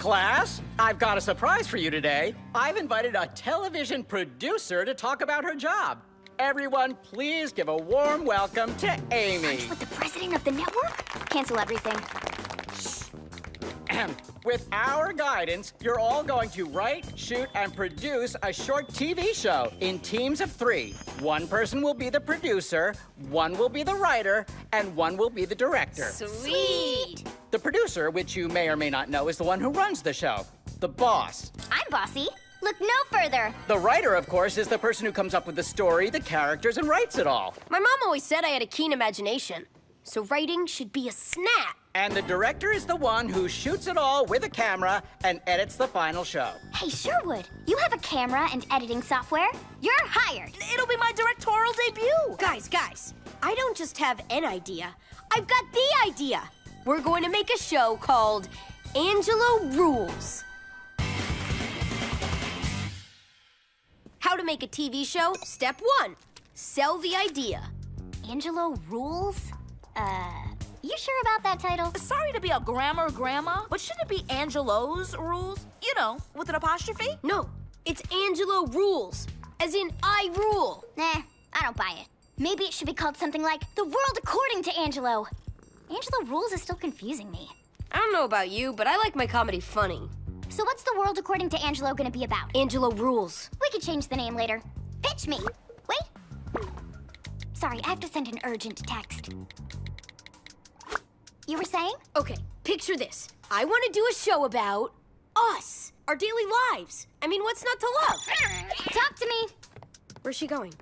Class, I've got a surprise for you today. I've invited a television producer to talk about her job. Everyone, please give a warm welcome to Amy. With the president of the network? Cancel everything. With our guidance, you're all going to write, shoot, and produce a short TV show in teams of 3. One person will be the producer, one will be the writer, and one will be the director. Sweet! The producer, which you may or may not know, is the one who runs the show. The boss. I'm bossy. Look no further. The writer, of course, is the person who comes up with the story, the characters, and writes it all. My mom always said I had a keen imagination, so writing should be a snap. And the director is the one who shoots it all with a camera and edits the final show. Hey, Sherwood, you have a camera and editing software? You're hired. It'll be my directorial debut. Guys, I don't just have an idea. I've got the idea. We're going to make a show called Angelo Rules. How to make a TV show? Step 1, sell the idea. Angelo Rules? You sure about that title? Sorry to be a grammar grandma, but shouldn't it be Angelo's rules? You know, with an apostrophe? No, it's Angelo Rules, as in I rule. Nah, I don't buy it. Maybe it should be called something like The World According to Angelo. Angelo Rules is still confusing me. I don't know about you, but I like my comedy funny. So what's The World According to Angelo gonna be about? Angelo Rules. We could change the name later. Pitch me. Wait. Sorry, I have to send an urgent text. You were saying? Okay, picture this. I want to do a show about us, our daily lives. I mean, what's not to love? Talk to me. Where's she going?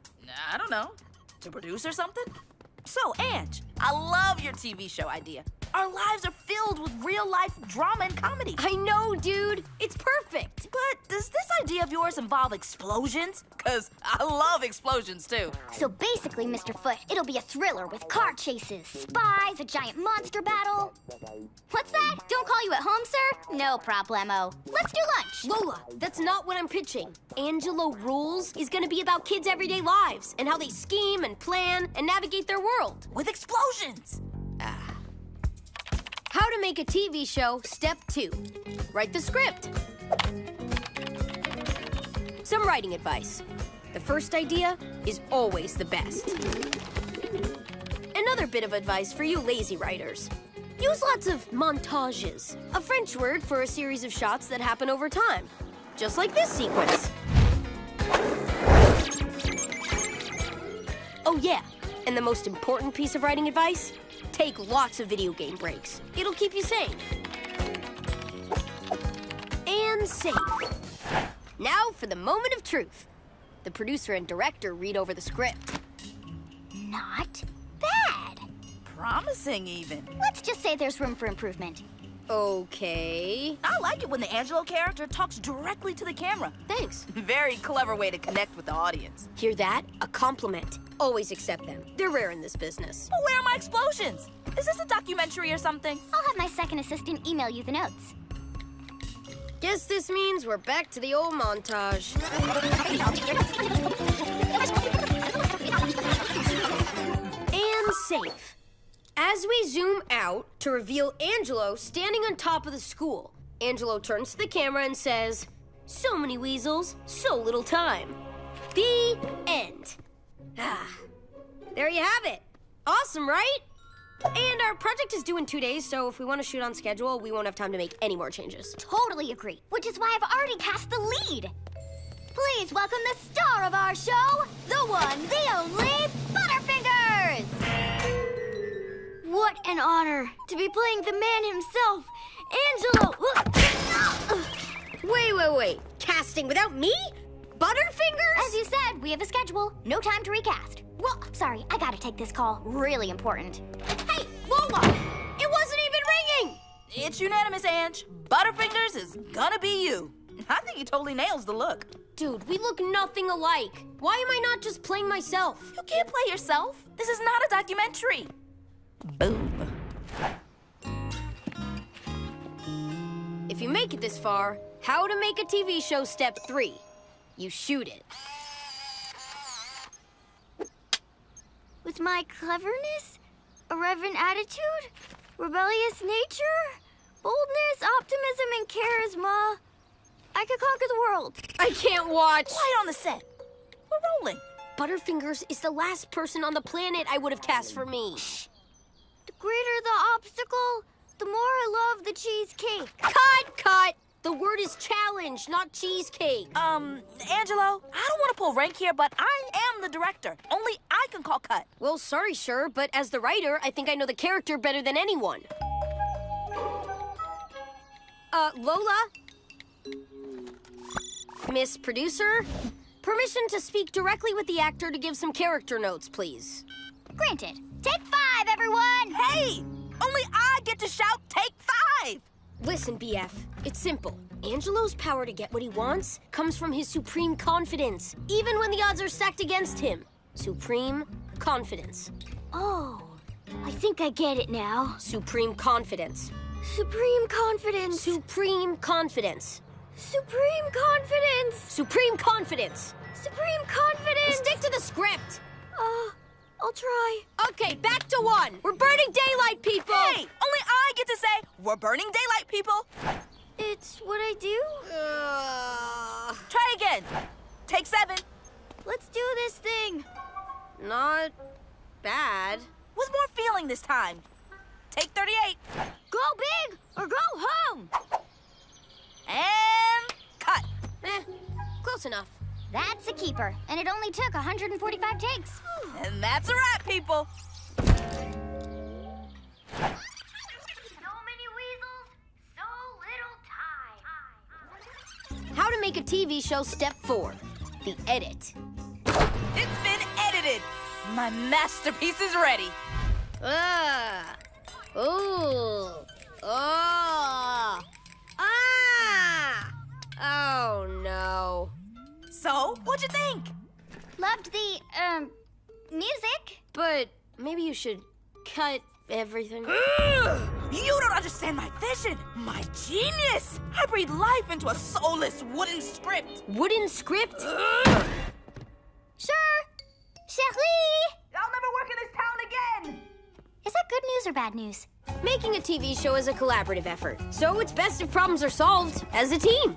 I don't know. To produce or something? So, Ange, I love your TV show idea. Our lives are filled with real-life drama and comedy. I know, dude. It's perfect. But does this idea of yours involve explosions? Because I love explosions, too. So basically, Mr. Foot, it'll be a thriller with car chases, spies, a giant monster battle. What's that? Don't call you at home, sir? No problemo. Let's do lunch. Lola, that's not what I'm pitching. Angelo Rules is going to be about kids' everyday lives and how they scheme and plan and navigate their world. With explosions. How to make a TV show, step 2. Write the script. Some writing advice. The first idea is always the best. Another bit of advice for you lazy writers. Use lots of montages, a French word for a series of shots that happen over time. Just like this sequence. Oh yeah, and the most important piece of writing advice? Take lots of video game breaks. It'll keep you sane. And safe. Now for the moment of truth. The producer and director read over the script. Not bad. Promising, even. Let's just say there's room for improvement. Okay. I like it when the Angelo character talks directly to the camera. Thanks. Very clever way to connect with the audience. Hear that? A compliment. Always accept them. They're rare in this business. But where are my explosions? Is this a documentary or something? I'll have my second assistant email you the notes. Guess this means we're back to the old montage. And safe. As we zoom out to reveal Angelo standing on top of the school, Angelo turns to the camera and says, "So many weasels, so little time." The end. There you have it. Awesome, right? And our project is due in 2 days, so if we want to shoot on schedule, we won't have time to make any more changes. Totally agree, which is why I've already cast the lead. Please welcome the star of our show, the one, the only, Butterfingers! What an honor to be playing the man himself, Angelo! Wait. Casting without me? Butterfingers? As you said, we have a schedule. No time to recast. Well, sorry, I gotta take this call. Really important. Hey, Lola! It wasn't even ringing! It's unanimous, Ange. Butterfingers is gonna be you. I think he totally nails the look. Dude, we look nothing alike. Why am I not just playing myself? You can't play yourself. This is not a documentary. Boom. If you make it this far, how to make a TV show step 3. You shoot it. With my cleverness, irreverent attitude, rebellious nature, Boldness, optimism, and charisma. I could conquer the world. I can't watch. Quiet on the set. We're rolling. Butterfingers is the last person on the planet I would have cast for me. The greater the obstacle, the more I love the cheesecake. Cut! The word is challenge, not cheesecake. Angelo, I don't want to pull rank here, but I am the director. Only I can call cut. Well, sorry, sure, but as the writer, I think I know the character better than anyone. Lola? Miss Producer? Permission to speak directly with the actor to give some character notes, please. Granted. Take 5, everyone! Hey! Only I get to shout, take 5! Listen, BF, it's simple. Angelo's power to get what he wants comes from his supreme confidence, even when the odds are stacked against him. Supreme confidence. Oh, I think I get it now. Supreme confidence. Supreme confidence. Supreme confidence. Supreme confidence. Supreme confidence. Supreme confidence. Stick to the script. I'll try. Okay, back to 1. We're burning daylight, people. Hey, only I get to say, we're burning daylight, people. It's what I do. Try again. Take 7. Let's do this thing. Not bad. With more feeling this time. Take 38. Go big or go home. And cut. Close enough. That's a keeper, and it only took 145 takes. And that's a wrap, people. So many weasels, so little time. How to make a TV show, step 4. The edit. It's been edited. My masterpiece is ready. Oh, no. So, what'd you think? Loved the, music. But maybe you should cut everything. You don't understand my vision, my genius. I breathe life into a soulless wooden script. Wooden script? Sure. Chérie! I'll never work in this town again. Is that good news or bad news? Making a TV show is a collaborative effort, so it's best if problems are solved as a team.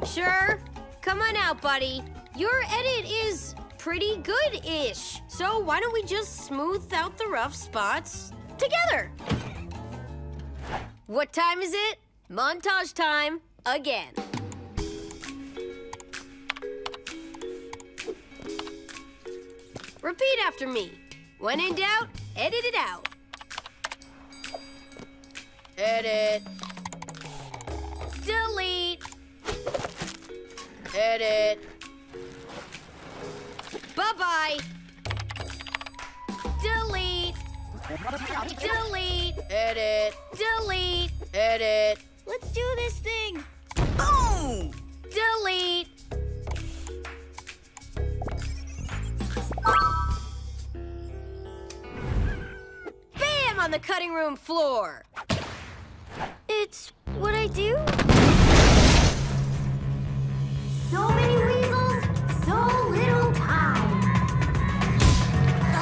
Sure. Come on out, buddy. Your edit is pretty good-ish, so why don't we just smooth out the rough spots together? What time is it? Montage time again. Repeat after me. When in doubt, edit it out. Edit. Delete. Edit. Bye-bye. Delete. Delete. Edit. Delete. Edit. Let's do this thing. Boom! Delete. Bam on the cutting room floor. It's what I do. So many weasels, so little time.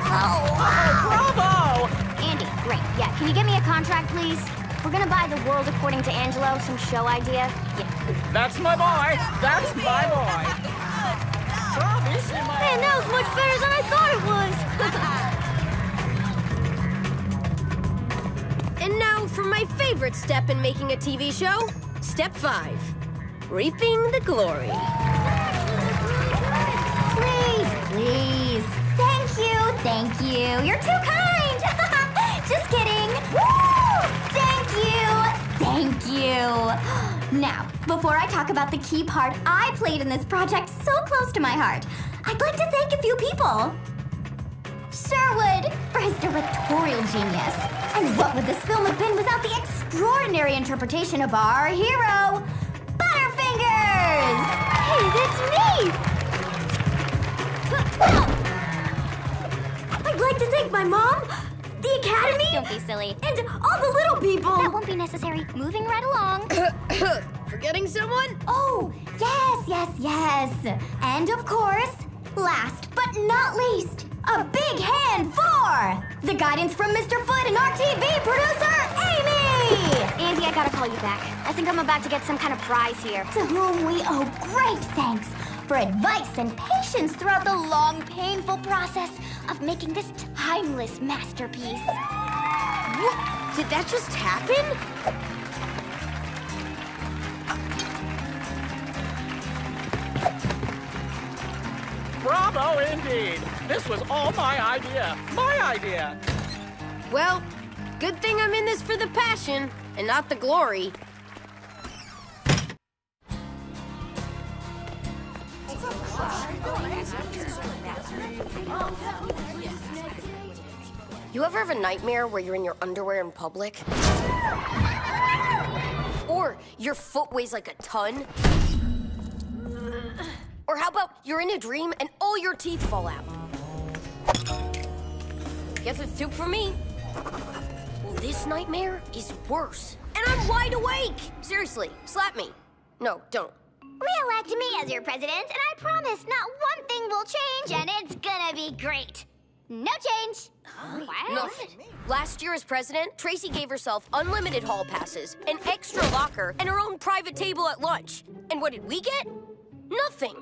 Bravo! Andy, great. Yeah, can you get me a contract, please? We're gonna buy the world according to Angelo, some show idea. Yeah. That's my boy. That's my boy. Man, that was much better than I thought it was. And now for my favorite step in making a TV show, step 5, reaping the glory. Please, please. Thank you. You're too kind. Just kidding. Woo! Thank you. Now, before I talk about the key part I played in this project so close to my heart, I'd like to thank a few people. Sherwood for his directorial genius. And what would this film have been without the extraordinary interpretation of our hero, Butterfingers? Hey, that's me! I'd like to thank my mom, the academy, don't be silly, and all the little people. That won't be necessary. Moving right along. Forgetting someone? Oh, yes. And of course, last but not least, a big hand for the guidance from Mr. Foot and our TV producer, Amy! Andy, I gotta call you back. I think I'm about to get some kind of prize here. To whom we owe great thanks for advice and patience throughout the long, painful process of making this timeless masterpiece. What? Did that just happen? Bravo indeed! This was all my idea. My idea! Well, good thing I'm in this for the passion and not the glory. You ever have a nightmare where you're in your underwear in public? Or your foot weighs like a ton? Or how about you're in a dream and all your teeth fall out? Guess it's soup for me. Well, this nightmare is worse. And I'm wide awake! Seriously, slap me. No, don't. Re-elect me as your president, and I promise not one thing will change, and it's gonna be great. No change. What? Nothing. Last year as president, Tracy gave herself unlimited hall passes, an extra locker, and her own private table at lunch. And what did we get? Nothing.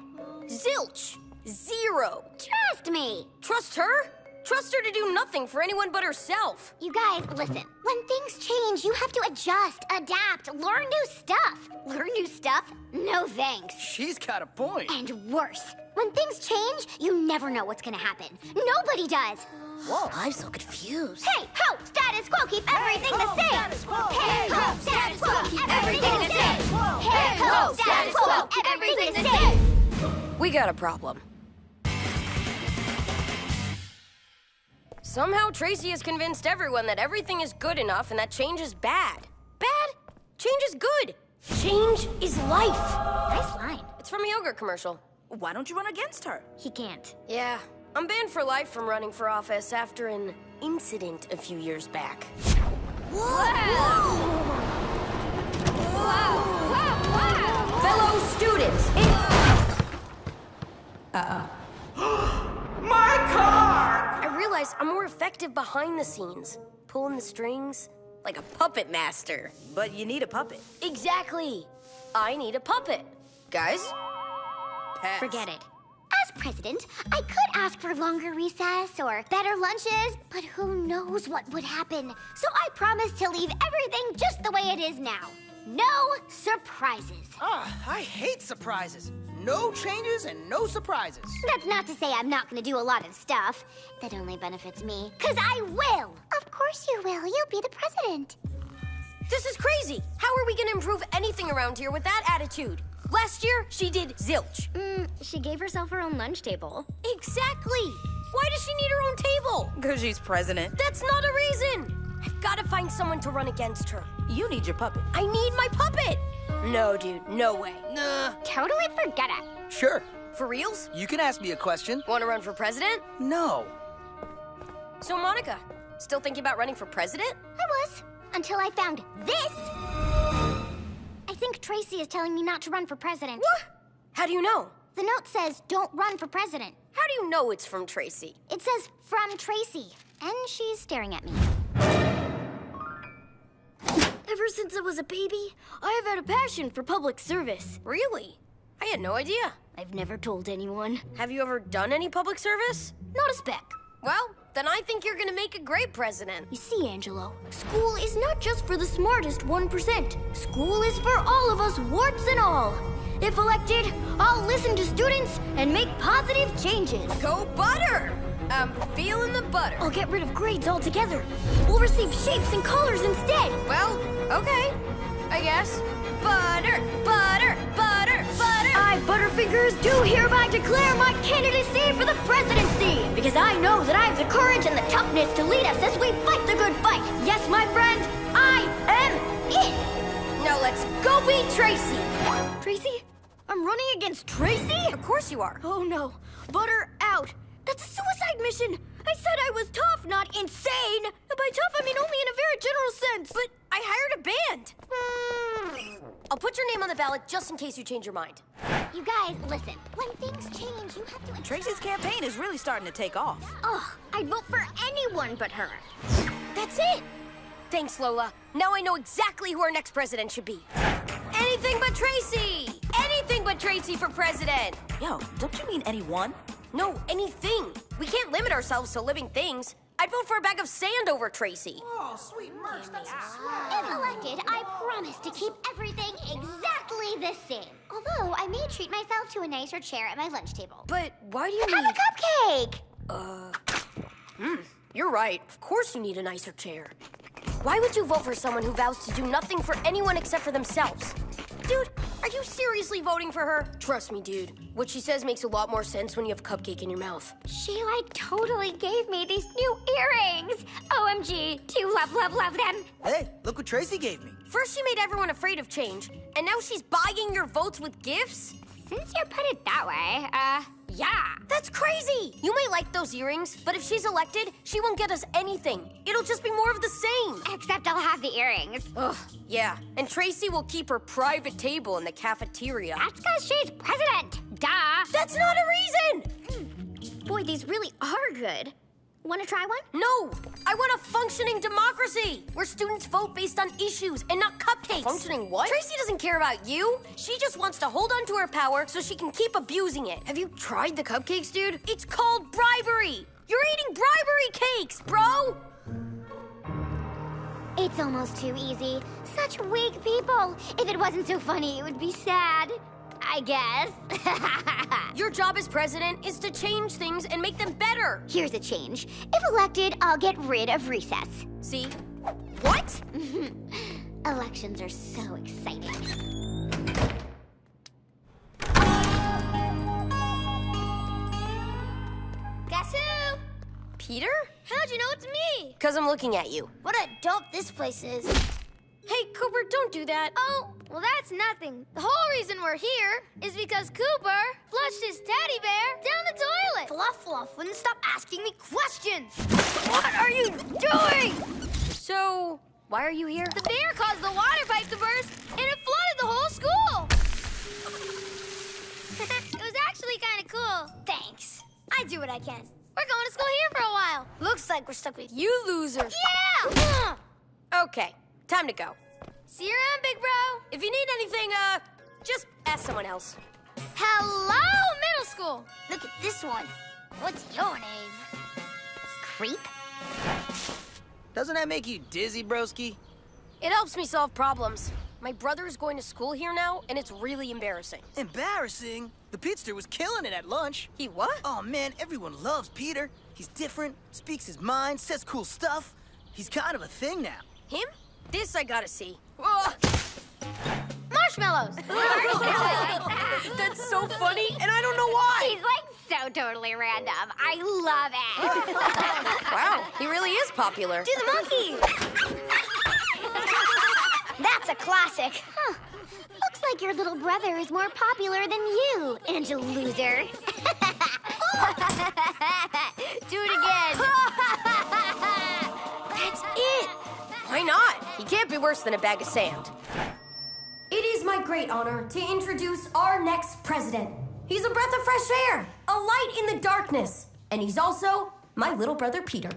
Zilch. Zero. Trust me. Trust her? Trust her to do nothing for anyone but herself. You guys, listen. When things change, you have to adjust, adapt, learn new stuff. Learn new stuff? No thanks. She's got a point. And worse, when things change, you never know what's gonna happen. Nobody does. Whoa, I'm so confused. Hey, ho, status quo, keep everything the same. Status quo. Hey, ho, status quo, keep everything the same. Hey, ho, status quo, keep everything the same. We got a problem. Somehow Tracy has convinced everyone that everything is good enough and that change is bad. Bad? Change is good. Change is life. Nice line. It's from a yogurt commercial. Why don't you run against her? He can't. Yeah, I'm banned for life from running for office after an incident a few years back. Wow! Fellow students, My car! I realize I'm more effective behind the scenes, pulling the strings like a puppet master. But you need a puppet. Exactly. I need a puppet. Guys? Pass. Forget it. As president, I could ask for longer recess or better lunches, but who knows what would happen. So I promise to leave everything just the way it is now. No surprises. I hate surprises. No changes and no surprises. That's not to say I'm not gonna do a lot of stuff. That only benefits me, 'cause I will. Of course you will. You'll be the president. This is crazy. How are we gonna improve anything around here with that attitude? Last year, she did zilch. She gave herself her own lunch table. Exactly. Why does she need her own table? Because she's president. That's not a reason. I've got to find someone to run against her. You need your puppet. I need my puppet. No, dude, no way. Nah. Totally forget it. Sure. For reals? You can ask me a question. Want to run for president? No. So, Monica, still thinking about running for president? I was, until I found this. I think Tracy is telling me not to run for president. What? How do you know? The note says, don't run for president. How do you know it's from Tracy? It says, from Tracy. And she's staring at me. Ever since I was a baby, I have had a passion for public service. Really? I had no idea. I've never told anyone. Have you ever done any public service? Not a speck. Well, then I think you're gonna make a great president. You see, Angelo, school is not just for the smartest 1%. School is for all of us, warts and all. If elected, I'll listen to students and make positive changes. Go butter! I'm feeling the butter. I'll get rid of grades altogether. We'll receive shapes and colors instead. Well, okay, I guess. Butter, butter, butter, butter. I, Butterfingers, do hereby declare my candidacy for the presidency. Because I know that I have the courage and the toughness to lead us as we fight the good fight. Yes, my friend, I am it. Now let's go beat Tracy. Tracy? I'm running against Tracy? Of course you are. Oh no, Butter out. That's a suicide mission. I said I was tough, not insane. And by tough, I mean only in a very general sense. But I hired a band. I'll put your name on the ballot just in case you change your mind. You guys, listen. When things change, you have to... Tracy's campaign is really starting to take off. Ugh, I'd vote for anyone but her. That's it. Thanks, Lola. Now I know exactly who our next president should be. Anything but Tracy! Anything but Tracy for president! Yo, don't you mean anyone? No, anything. We can't limit ourselves to living things. I'd vote for a bag of sand over Tracy. Oh, sweet merch, that's some swag. If elected, I promise to keep everything exactly the same. Although I may treat myself to a nicer chair at my lunch table. But why do you Have need... a cupcake! You're right. Of course you need a nicer chair. Why would you vote for someone who vows to do nothing for anyone except for themselves? Dude, are you seriously voting for her? Trust me, dude. What she says makes a lot more sense when you have cupcake in your mouth. She totally gave me these new earrings. OMG, do love them. Hey, look what Tracy gave me. First she made everyone afraid of change, and now she's buying your votes with gifts? Since you put it that way, yeah. That's crazy! You might like those earrings, but if she's elected, she won't get us anything. It'll just be more of the same. Except I'll have the earrings. Ugh, yeah. And Tracy will keep her private table in the cafeteria. That's because she's president. Duh. That's not a reason! Boy, these really are good. Want to try one? No! I want a functioning democracy where students vote based on issues and not cupcakes. Functioning what? Tracy doesn't care about you. She just wants to hold on to her power so she can keep abusing it. Have you tried the cupcakes, dude? It's called bribery. You're eating bribery cakes, bro! It's almost too easy. Such weak people. If it wasn't so funny, it would be sad. I guess. Your job as president is to change things and make them better. Here's a change. If elected, I'll get rid of recess. See? What? Elections are so exciting. Guess who? Peter? How'd you know it's me? Because I'm looking at you. What a dope this place is. Hey, Cooper, don't do that. Oh, well, that's nothing. The whole reason we're here is because Cooper flushed his teddy bear down the toilet. Fluff wouldn't stop asking me questions. What are you doing? So, why are you here? The bear caused the water pipe to burst, and it flooded the whole school. It was actually kind of cool. Thanks. I do what I can. We're going to school here for a while. Looks like we're stuck with you. You losers. Yeah! Okay, time to go. See you around, big bro. If you need anything, just ask someone else. Hello, middle school. Look at this one. What's your name? Creep? Doesn't that make you dizzy, broski? It helps me solve problems. My brother is going to school here now, and it's really embarrassing. Embarrassing? The Pitster was killing it at lunch. He what? Oh, man, everyone loves Peter. He's different, speaks his mind, says cool stuff. He's kind of a thing now. Him? This I gotta see. Marshmallows. That's so funny, and I don't know why. He's so totally random. I love it. Wow, he really is popular. Do the monkey. That's a classic. Huh. Looks like your little brother is more popular than you, Angelo loser. Do it again. That's it. Why not? He can't be worse than a bag of sand. It is my great honor to introduce our next president. He's a breath of fresh air, a light in the darkness, and he's also my little brother Peter.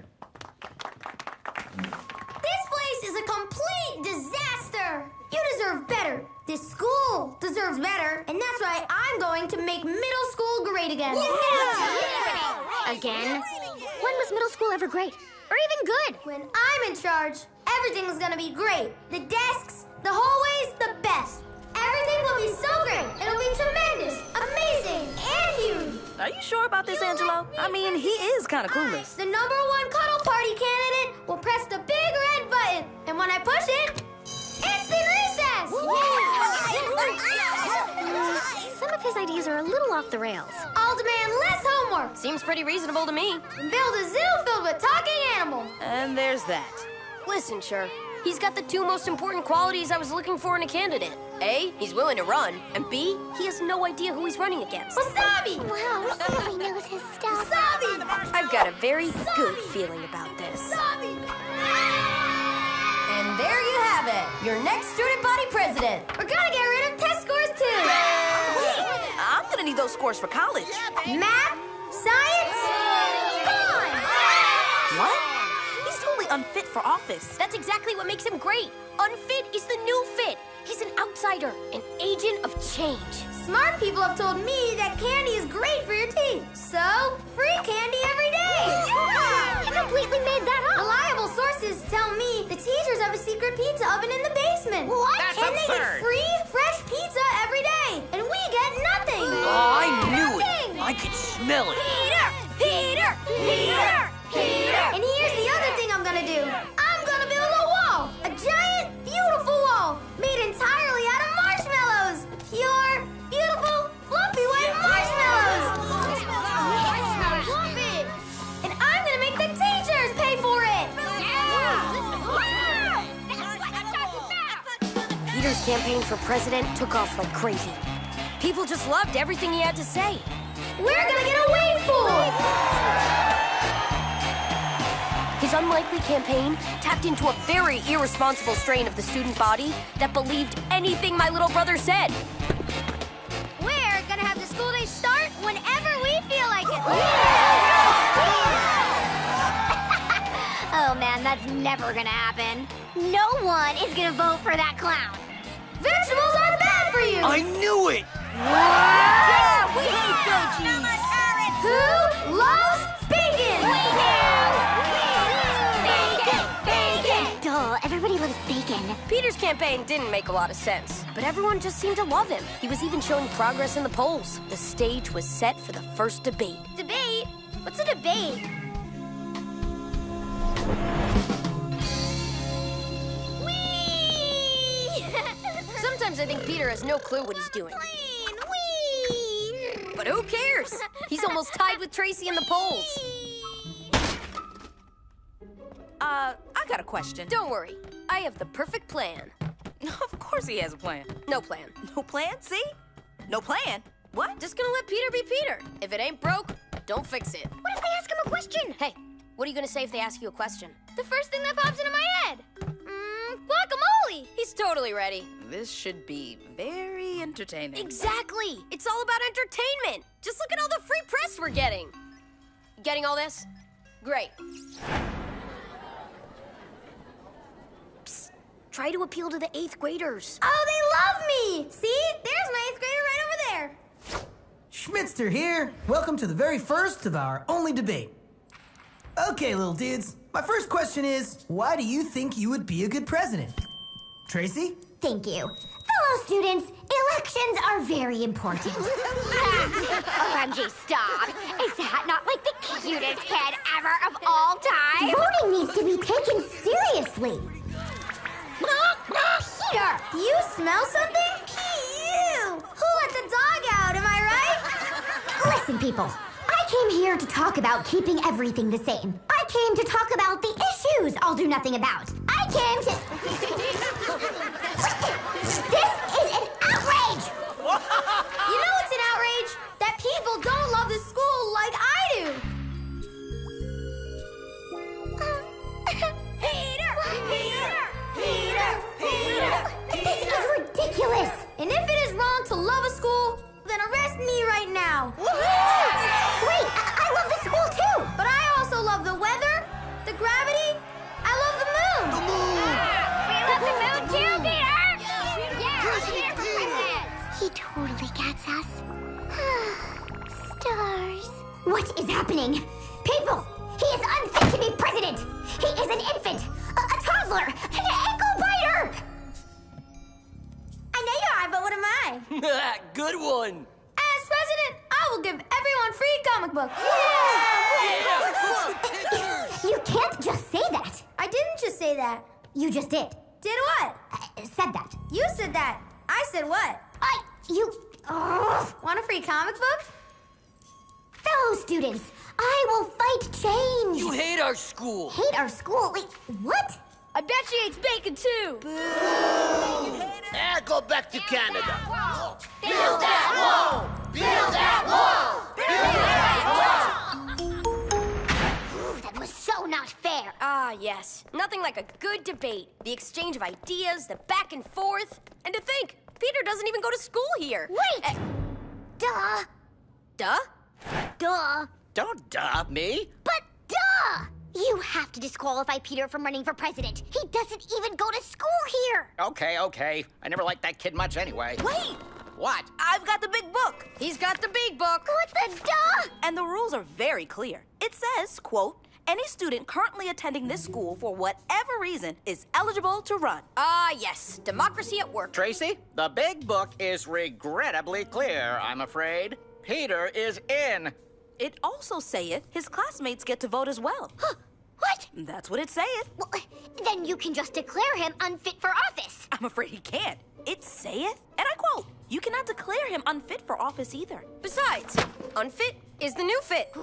This place is a complete disaster. You deserve better. This school deserves better, and that's why I'm going to make middle school great again. Again? When was middle school ever great? Or even good? When I'm in charge, everything's gonna be great. The desks, the hallways, the best. Everything will be so great. It'll be tremendous, amazing, and huge. Are you sure about this, Angelo? I mean, he is kind of clueless. The #1 cuddle party candidate will press the big red button, and when I push it, instant recess! Some of his ideas are a little off the rails. I'll demand less homework. Seems pretty reasonable to me. And build a zoo filled with talking animals. And there's that. Listen, sure. He's got the two most important qualities I was looking for in a candidate. A, he's willing to run, and B, he has no idea who he's running against. Wasabi! Wow, he really knows his stuff. Wasabi! I've got a very good feeling about this. Wasabi! And there you have it, your next student body president. We're gonna get rid of test scores too. I'm gonna need those scores for college. Math, science, gone! What? He's totally unfit for office. That's exactly what makes him great. Unfit is the new fit. He's an outsider, an agent of change. Smart people have told me that candy is great for your teeth. So, free candy every day. Yeah! You completely made that up. Reliable sources tell me the teachers have a secret pizza oven in the basement. What? That's And they get absurd. free, fresh pizza every day. And we get nothing. Oh, I knew Nothing. it. I could smell it. Peter! And here's the other thing I'm gonna do. I'm gonna build a wall. A giant, beautiful wall. Made entirely out of marshmallows. Pure, beautiful, fluffy white marshmallows. Love it. And I'm gonna make the teachers pay for it. Peter's campaign for president took off like crazy. People just loved everything he had to say. We're gonna get a wave pool. His unlikely campaign tapped into a very irresponsible strain of the student body that believed anything my little brother said. We're gonna have the school day start whenever we feel like it. Oh man, that's never gonna happen. No one is gonna vote for that clown. Vegetables aren't bad for you. I knew it. Yeah, we hate veggies. Who loves bacon? Duh, everybody loves bacon. Peter's campaign didn't make a lot of sense, but everyone just seemed to love him. He was even showing progress in the polls. The stage was set for the first debate. Debate? What's a debate? Whee! Sometimes I think Peter has no clue what he's doing. Plane! Whee! But who cares? He's almost tied with Tracy in the polls. I got a question. Don't worry, I have the perfect plan. Of course he has a plan. No plan. No plan, see? No plan. What? Just gonna let Peter be Peter. If it ain't broke, don't fix it. What if they ask him a question? Hey, what are you gonna say if they ask you a question? The first thing that pops into my head. Guacamole! He's totally ready. This should be very entertaining. Exactly. It's all about entertainment. Just look at all the free press we're getting. Getting all this? Great. Psst. Try to appeal to the 8th graders. Oh, they love me! See? There's my 8th grader right over there. Schmitzter here. Welcome to the very first of our only debate. Okay, little dudes. My first question is, why do you think you would be a good president? Tracy? Thank you. Fellow students, elections are very important. OMG, stop. Is that not like the cutest kid ever of all time? Voting needs to be taken seriously. Peter! Do you smell something? Ew! Who let the dog out, am I right? Listen, people. I came here to talk about keeping everything the same. I came to talk about the issues I'll do nothing about. I came to... This is an outrage! You know what's an outrage? That people don't love the school like I do. This is ridiculous! And if it is wrong to love a school, then arrest me right now. Wait, I love the school too! But I also love the weather, the gravity. I love the moon. We love the moon too, Peter! Yeah, Peter for president! He totally gets us. Stars. What is happening? People, he is unfit to be president! He is an infant, a toddler, an ankle biter! I know you are, but what am I? Good one. As president, I will give everyone free comic books. You can't just say that. I didn't just say that. You just did. Did what? Said that. You said that. I said what? Want a free comic book? Fellow students, I will fight change. You hate our school. Hate our school? Wait, what? I bet she hates bacon too. Go back to Canada. Build that wall! Build that wall! Build that wall! Ooh, that was so not fair. Ah, yes. Nothing like a good debate. The exchange of ideas, the back and forth. And to think, Peter doesn't even go to school here. Wait! Duh. Duh? Duh. Don't duh me. But duh! You have to disqualify Peter from running for president. He doesn't even go to school here. Okay. I never liked that kid much anyway. Wait! What? I've got the big book. He's got the big book. What the duh? And the rules are very clear. It says, quote, any student currently attending this school for whatever reason is eligible to run. Ah, yes. Democracy at work. Tracy, the big book is regrettably clear, I'm afraid. Peter is in. It also saith his classmates get to vote as well. What? That's what it saith. Well, then you can just declare him unfit for office. I'm afraid he can't. It saith, and I quote, you cannot declare him unfit for office either. Besides, unfit is the new fit.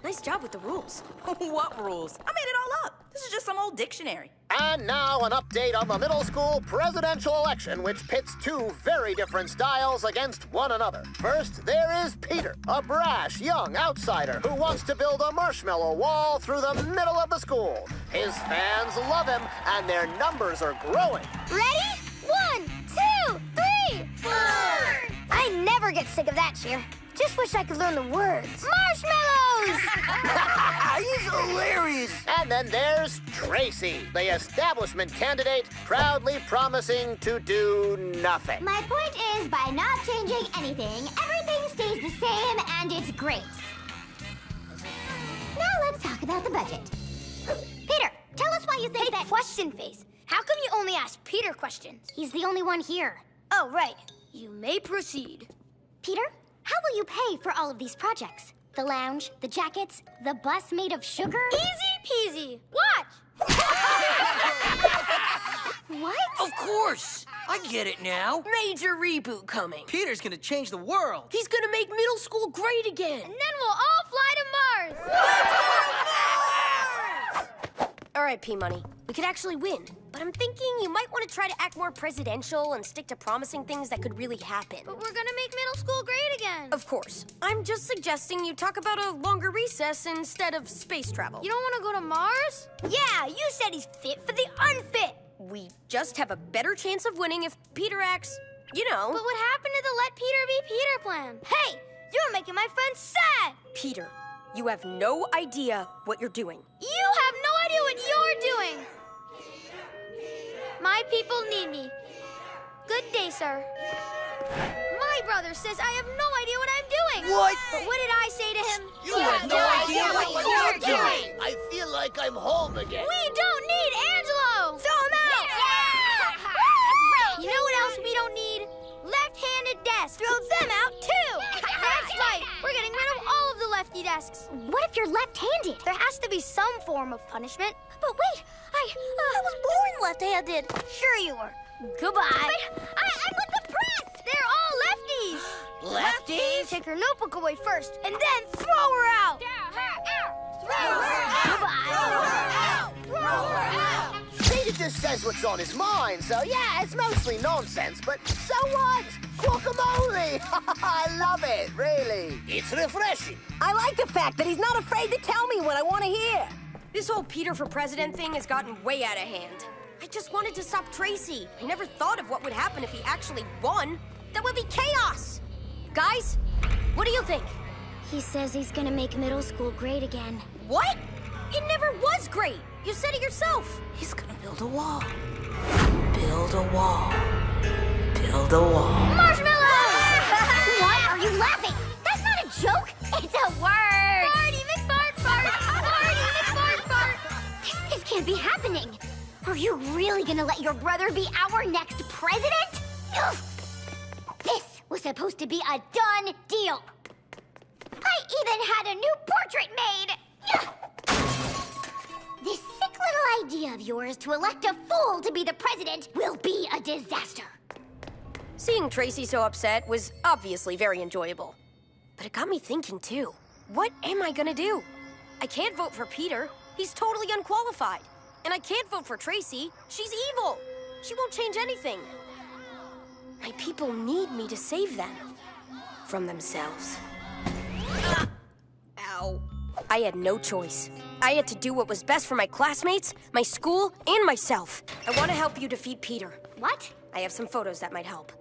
Nice job with the rules. What rules? I made it all up. This is just some old dictionary. And now an update on the middle school presidential election, which pits two very different styles against one another. First, there is Peter, a brash young outsider who wants to build a marshmallow wall through the middle of the school. His fans love him, and their numbers are growing. Ready? 1, 2, 3, 4. I never get sick of that cheer. Just wish I could learn the words. Marshmallows! He's hilarious. And then there's Tracy, the establishment candidate, proudly promising to do nothing. My point is, by not changing anything, everything stays the same and it's great. Now let's talk about the budget. Peter, tell us why you think that... Question face. How come you only ask Peter questions? He's the only one here. Oh, right. You may proceed. Peter, how will you pay for all of these projects? The lounge, the jackets, the bus made of sugar? Easy peasy. Watch. What? Of course. I get it now. Major reboot coming. Peter's gonna change the world. He's gonna make middle school great again. And then we'll all fly to Mars. All right, P-Money. We could actually win. But I'm thinking you might want to try to act more presidential and stick to promising things that could really happen. But we're gonna make middle school great again. Of course. I'm just suggesting you talk about a longer recess instead of space travel. You don't want to go to Mars? Yeah, you said he's fit for the unfit. We just have a better chance of winning if Peter acts, you know. But what happened to the Let Peter Be Peter plan? Hey, you're making my friends sad. Peter, you have no idea what you're doing. You have no idea what you're doing. My people need me. Good day, sir. My brother says I have no idea what I'm doing. What? But what did I say to him? You have no idea what you're doing. I feel like I'm home again. We don't need Angelo. Throw him out. You know what else we don't need? Left-handed desks. Throw them out, too. That's right. We're getting rid of all of the lefty desks. What if you're left-handed? There has to be some form of punishment. But wait, I was born left-handed. Sure you were. Goodbye. But I'm with the press. They're all lefties. Lefties? Take her notebook away first, and then throw her out. Throw her out. Goodbye. Throw her out. Peter just says what's on his mind, so yeah, it's mostly nonsense, but so what? Guacamole! I love it, really. It's refreshing. I like the fact that he's not afraid to tell me what I want to hear. This whole Peter for president thing has gotten way out of hand. I just wanted to stop Tracy. I never thought of what would happen if he actually won. That would be chaos. Guys, what do you think? He says he's gonna make middle school great again. What? It never was great. You said it yourself. He's gonna build a wall. Build a wall. Build a wall. Marshmallow! What are you laughing? That's not a joke. It's a word. Farty McFart fart. Farty McFart fart. This can't be happening. Are you really gonna let your brother be our next president? Ugh. This was supposed to be a done deal. I even had a new portrait made. Ugh. This sick little idea of yours to elect a fool to be the president will be a disaster. Seeing Tracy so upset was obviously very enjoyable. But it got me thinking, too. What am I gonna do? I can't vote for Peter. He's totally unqualified. And I can't vote for Tracy. She's evil. She won't change anything. My people need me to save them from themselves. Ow. I had no choice. I had to do what was best for my classmates, my school, and myself. I want to help you defeat Peter. What? I have some photos that might help.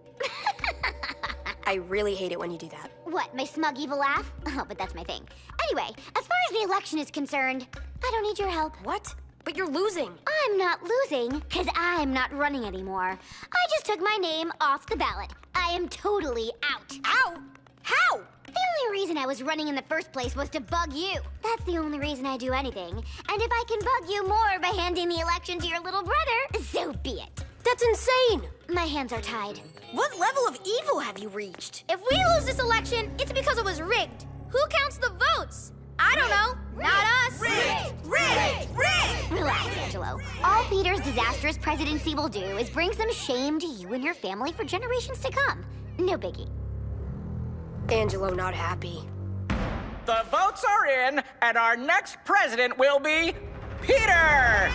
I really hate it when you do that. What, my smug evil laugh? Oh, but that's my thing. Anyway, as far as the election is concerned, I don't need your help. What? But you're losing. I'm not losing, because I'm not running anymore. I just took my name off the ballot. I am totally out. Out? How? The only reason I was running in the first place was to bug you. That's the only reason I do anything. And if I can bug you more by handing the election to your little brother, so be it. That's insane. My hands are tied. What level of evil have you reached? If we lose this election, it's because it was rigged. Who counts the votes? I don't know. Not us. Rigged! Relax, Angelo. All Peter's disastrous presidency will do is bring some shame to you and your family for generations to come. No biggie. Angelo not happy. The votes are in, and our next president will be Peter!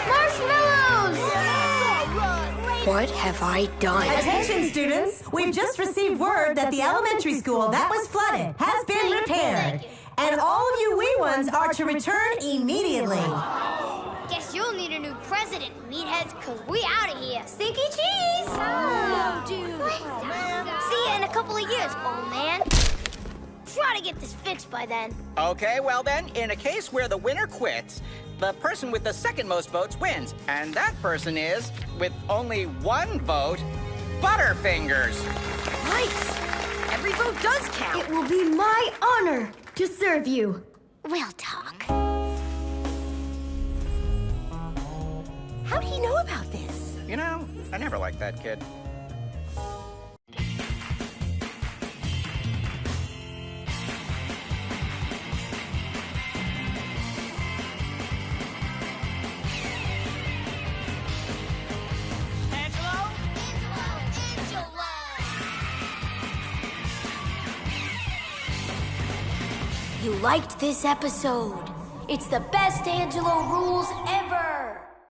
Marshmallows! What have I done? Attention, students! We've just received word that the elementary school that was flooded has been repaired. And all of you wee ones are to return immediately. Guess you'll need a new president, meatheads, because we out of here. Stinky cheese! Oh, dude. See you in a couple of years, old man. Try to get this fixed by then. Okay, well then, in a case where the winner quits, the person with the second most votes wins. And that person is, with only one vote, Butterfingers. Right! Every vote does count. It will be my honor to serve you. We'll talk. How do you know about this? You know, I never liked that kid. You liked this episode. It's the best Angelo rules ever.